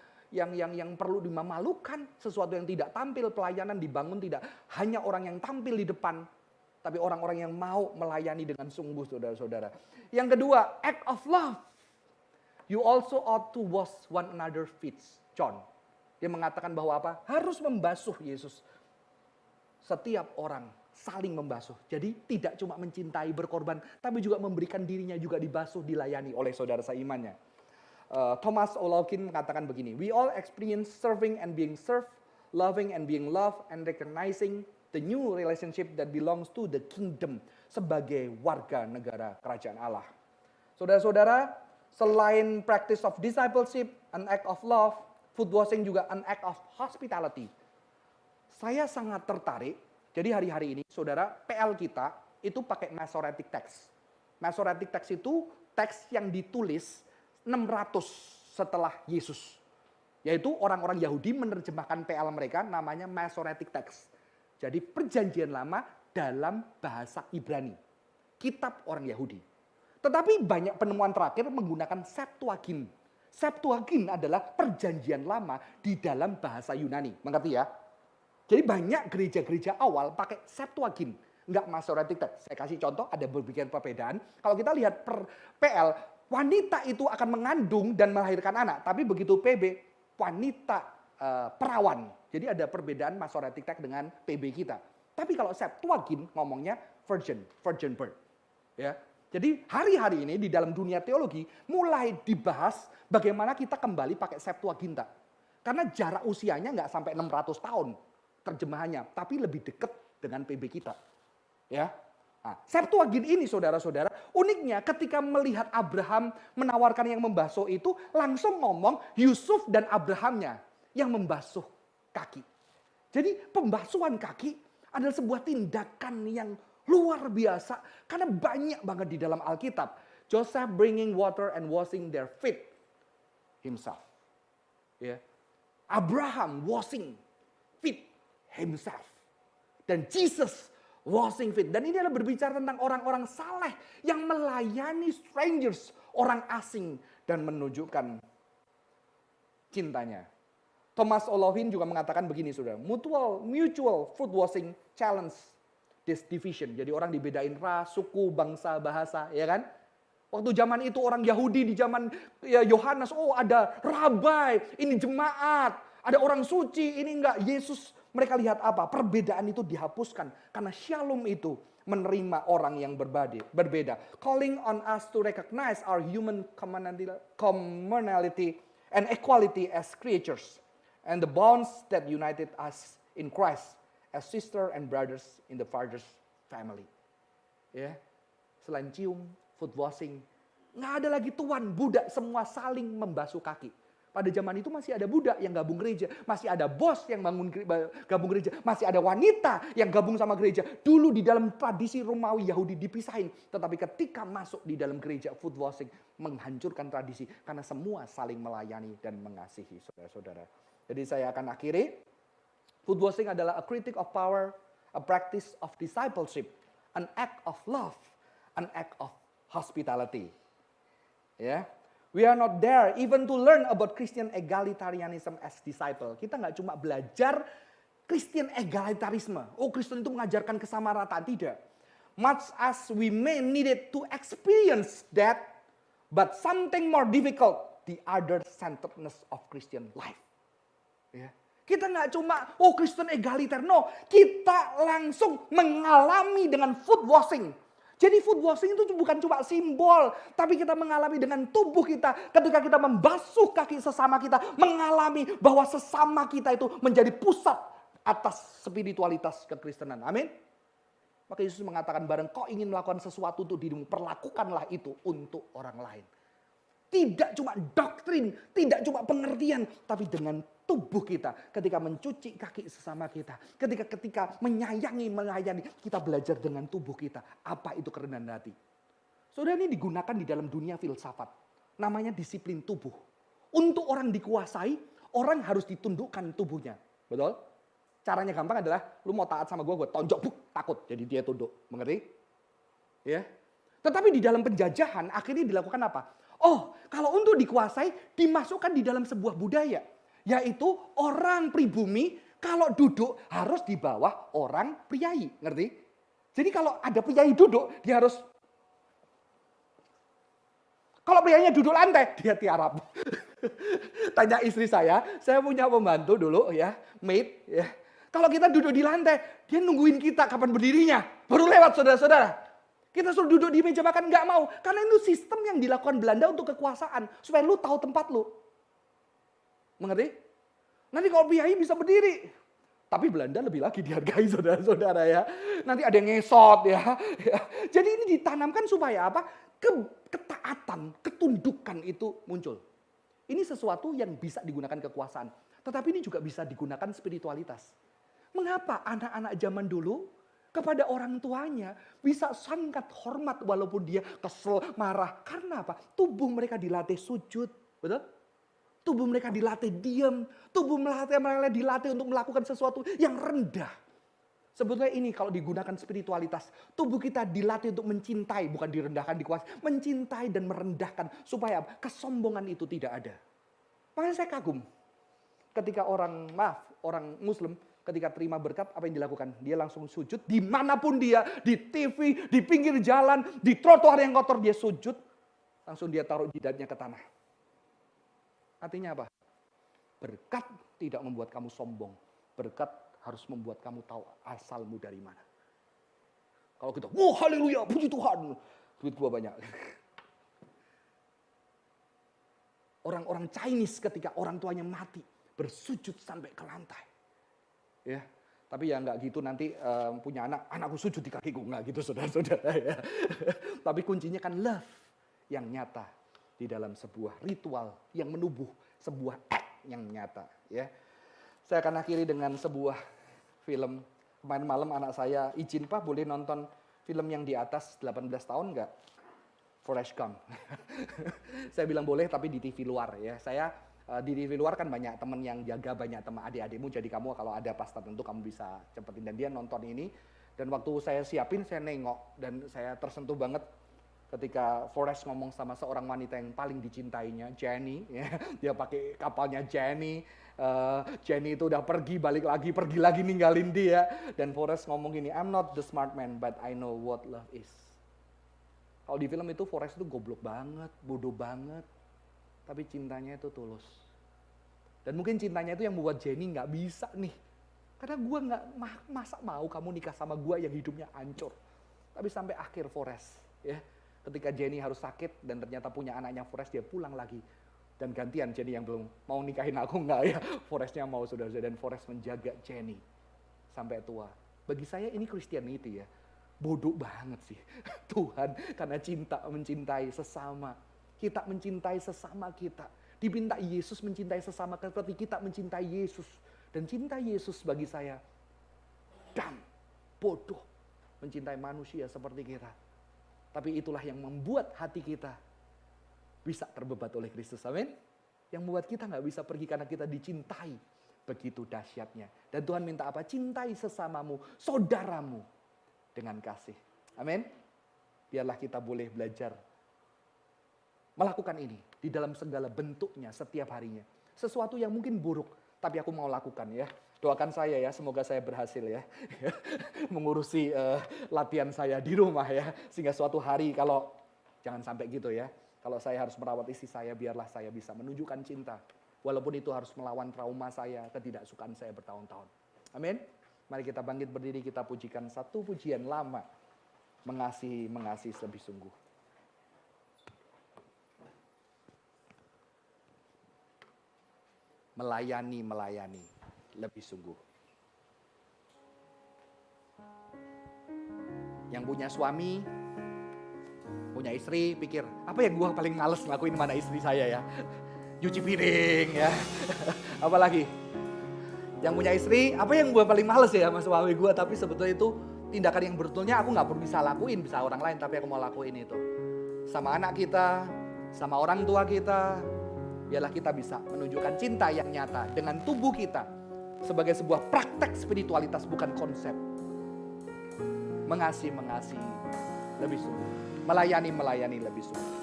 perlu dimemalukan, sesuatu yang tidak tampil. Pelayanan dibangun tidak hanya orang yang tampil di depan, tapi orang-orang yang mau melayani dengan sungguh, saudara-saudara. Yang kedua, act of love. You also ought to wash one another feet. John, dia mengatakan bahwa apa? Harus membasuh Yesus. Setiap orang saling membasuh. Jadi tidak cuma mencintai, berkorban, tapi juga memberikan dirinya juga dibasuh, dilayani oleh saudara seimannya. Thomas Olaukin mengatakan begini, we all experience serving and being served, loving and being loved, and recognizing the new relationship that belongs to the kingdom sebagai warga negara kerajaan Allah. Saudara-saudara, selain practice of discipleship, an act of love, food washing juga an act of hospitality. Saya sangat tertarik, jadi hari-hari ini saudara, PL kita itu pakai Masoretic text. Masoretic text itu teks yang ditulis 600 setelah Yesus. Yaitu orang-orang Yahudi menerjemahkan PL mereka namanya Masoretic text. Jadi perjanjian lama dalam bahasa Ibrani. Kitab orang Yahudi. Tetapi banyak penemuan terakhir menggunakan Septuagint. Septuagint adalah perjanjian lama di dalam bahasa Yunani. Mengerti ya? Jadi banyak gereja-gereja awal pakai Septuagint. Enggak Masoretic text. Saya kasih contoh, ada berbagai perbedaan. Kalau kita lihat PL, wanita itu akan mengandung dan melahirkan anak. Tapi begitu PB, wanita perawan. Jadi ada perbedaan Masoretic text dengan PB kita. Tapi kalau Septuagint ngomongnya virgin birth. Ya. Jadi hari-hari ini di dalam dunia teologi mulai dibahas bagaimana kita kembali pakai Septuaginta. Karena jarak usianya nggak sampai 600 tahun terjemahannya, tapi lebih dekat dengan PB kita. Ya. Nah, Septuagint ini saudara-saudara, uniknya ketika melihat Abraham menawarkan yang membasuh itu, langsung ngomong Yusuf dan Abrahamnya yang membasuh kaki. Jadi pembasuhan kaki adalah sebuah tindakan yang luar biasa. Karena banyak banget di dalam Alkitab. Joseph bringing water and washing their feet himself. Ya. Abraham washing feet himself. Dan Jesus washing feet. Dan ini adalah berbicara tentang orang-orang saleh yang melayani strangers, orang asing, dan menunjukkan cintanya. Thomas Olaukin juga mengatakan begini, saudara. Mutual food washing challenge this division. Jadi orang dibedain ras, suku, bangsa, bahasa, ya kan? Waktu zaman itu orang Yahudi di zaman Yohanes, oh ada rabai, ini jemaat, ada orang suci, ini enggak. Yesus, mereka lihat apa? Perbedaan itu dihapuskan. Karena shalom itu menerima orang yang berbeda. Calling on us to recognize our human commonality and equality as creatures. And the bonds that united us in Christ as sister and brothers in the Father's family. Ya, selain cium, food washing, nggak ada lagi tuan, budak, semua saling membasuh kaki. Pada zaman itu masih ada budak yang gabung gereja, masih ada bos yang gabung gereja, masih ada wanita yang gabung sama gereja. Dulu di dalam tradisi Romawi Yahudi dipisahin, tetapi ketika masuk di dalam gereja, food washing menghancurkan tradisi karena semua saling melayani dan mengasihi, saudara-saudara. Jadi saya akan akhiri. Food washing adalah a critic of power, a practice of discipleship, an act of love, an act of hospitality. Ya, we are not there even to learn about Christian egalitarianism as disciple. Kita nggak cuma belajar Christian egalitarisme. Oh, Kristen itu mengajarkan kesamarataan, tidak. Much as we may need it to experience that, but something more difficult, the other-centeredness of Christian life. Ya. Kita nggak cuma, oh Kristen egaliter. No, kita langsung mengalami dengan food washing. Jadi food washing itu bukan cuma simbol. Tapi kita mengalami dengan tubuh kita. Ketika kita membasuh kaki sesama kita. Mengalami bahwa sesama kita itu menjadi pusat atas spiritualitas kekristenan. Amin. Maka Yesus mengatakan, barang kau ingin melakukan sesuatu untuk dirimu, perlakukanlah itu untuk orang lain. Tidak cuma doktrin, tidak cuma pengertian, tapi dengan tubuh kita. Ketika mencuci kaki sesama kita, ketika menyayangi, melayani, kita belajar dengan tubuh kita. Apa itu kerendahan hati? Saudara, ini digunakan di dalam dunia filsafat. Namanya disiplin tubuh. Untuk orang dikuasai, orang harus ditundukkan tubuhnya. Betul? Caranya gampang adalah, lu mau taat sama gue tonjok, takut. Jadi dia tunduk. Mengerti? Ya. Tetapi di dalam penjajahan, akhirnya dilakukan apa? Oh, kalau untuk dikuasai, dimasukkan di dalam sebuah budaya. Yaitu orang pribumi, kalau duduk harus di bawah orang priai. Ngerti? Jadi kalau ada priai duduk, dia harus... Kalau prianya duduk lantai, dia tiarap. Tanya istri saya punya pembantu dulu ya, maid ya. Kalau kita duduk di lantai, dia nungguin kita kapan berdirinya. Baru lewat saudara-saudara. Kita suruh duduk di meja makan, nggak mau. Karena itu sistem yang dilakukan Belanda untuk kekuasaan. Supaya lu tahu tempat lu. Mengerti? Nanti kalau priai bisa berdiri. Tapi Belanda lebih lagi dihargai saudara-saudara ya. Nanti ada yang ngesot ya. Jadi ini ditanamkan supaya apa? Ketaatan, ketundukan itu muncul. Ini sesuatu yang bisa digunakan kekuasaan. Tetapi ini juga bisa digunakan spiritualitas. Mengapa anak-anak zaman dulu kepada orang tuanya bisa sangat hormat walaupun dia kesel, marah. Karena apa? Tubuh mereka dilatih sujud. Betul? Tubuh mereka dilatih diam. Tubuh mereka dilatih untuk melakukan sesuatu yang rendah. Sebetulnya ini kalau digunakan spiritualitas. Tubuh kita dilatih untuk mencintai. Bukan direndahkan, dikuasai. Mencintai dan merendahkan. Supaya kesombongan itu tidak ada. Makanya saya kagum. Ketika orang Muslim, ketika terima berkat, apa yang dilakukan? Dia langsung sujud dimanapun dia, di TV, di pinggir jalan, di trotoar yang kotor, dia sujud. Langsung dia taruh jidatnya ke tanah. Artinya apa? Berkat tidak membuat kamu sombong. Berkat harus membuat kamu tahu asalmu dari mana. Kalau kita, wah haleluya, puji Tuhan. Duit gua banyak. Orang-orang Chinese ketika orang tuanya mati, bersujud sampai ke lantai. Ya, tapi ya nggak gitu nanti punya anakku sujud di kakiku, nggak gitu saudara-saudara ya. Tapi kuncinya kan love yang nyata di dalam sebuah ritual yang menubuh, sebuah act yang nyata. Ya, saya akan akhiri dengan sebuah film. Kemarin malam anak saya izin, Pak boleh nonton film yang di atas 18 tahun nggak? Forrest Gump. Saya bilang boleh tapi di TV luar ya. Saya di TV luar kan banyak teman yang jaga, banyak teman adik-adikmu, jadi kamu kalau ada pas tertentu kamu bisa cepetin. Dan dia nonton ini, dan waktu saya siapin saya nengok dan saya tersentuh banget ketika Forrest ngomong sama seorang wanita yang paling dicintainya, Jenny ya. Dia pakai kapalnya Jenny. Jenny itu udah pergi lagi ninggalin dia, dan Forrest ngomong gini, I'm not the smart man but I know what love is. Kalau di film itu Forrest itu goblok banget, bodoh banget. Tapi cintanya itu tulus. Dan mungkin cintanya itu yang membuat Jenny gak bisa nih. Karena gue gak, masa mau kamu nikah sama gue yang hidupnya hancur. Tapi sampai akhir Forrest. Ya, ketika Jenny harus sakit dan ternyata punya anaknya Forrest, dia pulang lagi. Dan gantian Jenny yang belum mau nikahin aku, enggak ya. Forrestnya mau saudara-saudara, dan Forrest menjaga Jenny sampai tua. Bagi saya ini Christianity ya. Bodoh banget sih. Tuhan karena cinta mencintai sesama. Kita mencintai sesama kita. Diminta Yesus mencintai sesama seperti kita mencintai Yesus. Dan cinta Yesus bagi saya bodoh. Mencintai manusia seperti kita. Tapi itulah yang membuat hati kita bisa terbebat oleh Kristus. Amin. Yang membuat kita gak bisa pergi karena kita dicintai. Begitu dahsyatnya. Dan Tuhan minta apa? Cintai sesamamu, saudaramu. Dengan kasih. Amin. Biarlah kita boleh belajar melakukan ini di dalam segala bentuknya setiap harinya. Sesuatu yang mungkin buruk, tapi aku mau lakukan ya. Doakan saya ya, semoga saya berhasil ya. Mengurusi latihan saya di rumah ya. Sehingga suatu hari kalau, jangan sampai gitu ya. Kalau saya harus merawat istri saya, biarlah saya bisa menunjukkan cinta. Walaupun itu harus melawan trauma saya, ketidaksukaan saya bertahun-tahun. Amin. Mari kita bangkit berdiri, kita pujikan satu pujian lama. Mengasihi lebih sungguh. Melayani lebih sungguh. Yang punya suami, punya istri, pikir, apa yang gue paling males ngelakuin mana istri saya ya? Cuci piring ya. Apalagi yang punya istri, apa yang gue paling males ya sama suami gue? Tapi sebetulnya itu tindakan yang betulnya aku gak perlu bisa lakuin, bisa orang lain, tapi aku mau lakuin itu. Sama anak kita, sama orang tua kita, biarlah kita bisa menunjukkan cinta yang nyata dengan tubuh kita sebagai sebuah praktek spiritualitas, bukan konsep. Mengasihi lebih sungguh, melayani lebih sungguh.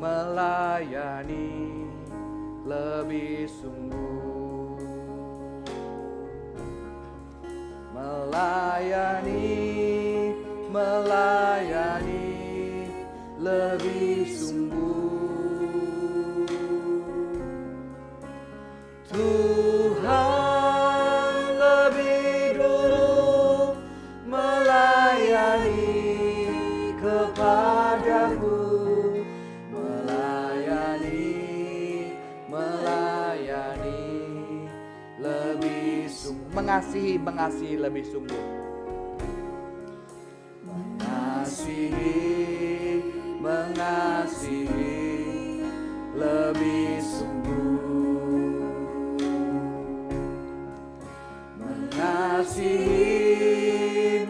Melayani lebih sungguh. Melayani lebih sungguh. Tuhan lebih dulu melayani kepadaku, melayani lebih sungguh. Mengasihi lebih sungguh. Mengasihi lebih sungguh.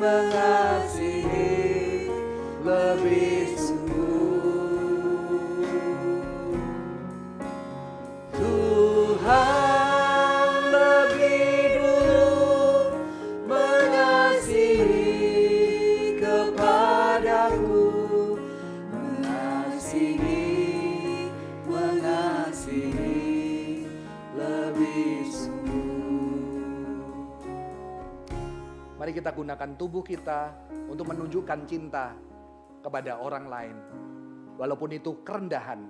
Mengasihi lebih sungguh. Tuhan lebih dulu mengasihi kepadaku, mengasihi lebih sungguh. Mari kita gunakan tubuh kita untuk menunjukkan cinta kepada orang lain. Walaupun itu kerendahan,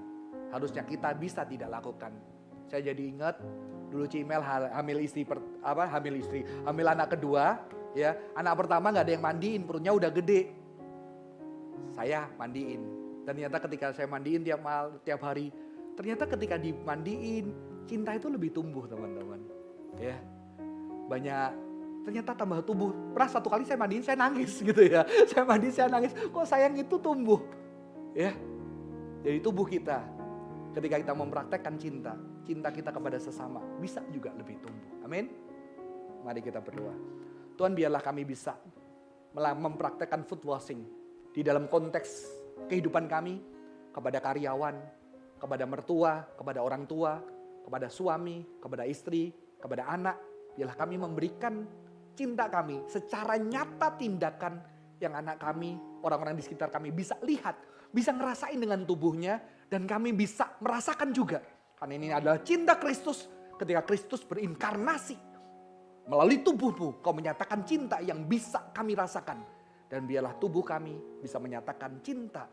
harusnya kita bisa tidak lakukan. Saya jadi ingat dulu Cimel hamil anak kedua, ya. Anak pertama nggak ada yang mandiin, perutnya udah gede. Saya mandiin. Dan ternyata ketika saya mandiin tiap hari, ternyata ketika dimandiin, cinta itu lebih tumbuh, teman-teman. Ya. Ternyata tambah tumbuh. Pernah satu kali saya mandiin, saya nangis gitu ya. Saya nangis. Kok sayang itu tumbuh? Ya. Jadi tubuh kita, ketika kita mempraktekkan cinta kita kepada sesama bisa juga lebih tumbuh. Amin. Mari kita berdoa. Tuhan, biarlah kami bisa mempraktekkan foot washing di dalam konteks kehidupan kami, kepada karyawan, kepada mertua, kepada orang tua, kepada suami, kepada istri, kepada anak. Biarlah kami memberikan cinta kami secara nyata, tindakan yang anak kami, orang-orang di sekitar kami bisa lihat, bisa ngerasain dengan tubuhnya, dan kami bisa merasakan juga. Karena ini adalah cinta Kristus, ketika Kristus berinkarnasi melalui tubuhmu, kau menyatakan cinta yang bisa kami rasakan. Dan biarlah tubuh kami bisa menyatakan cinta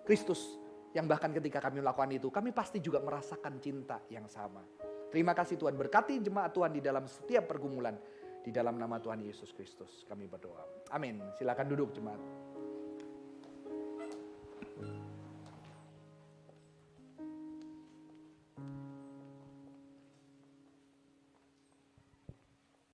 Kristus, yang bahkan ketika kami melakukan itu, kami pasti juga merasakan cinta yang sama. Terima kasih Tuhan, berkati jemaat Tuhan di dalam setiap pergumulan. Di dalam nama Tuhan Yesus Kristus kami berdoa. Amin. Silakan duduk jemaat.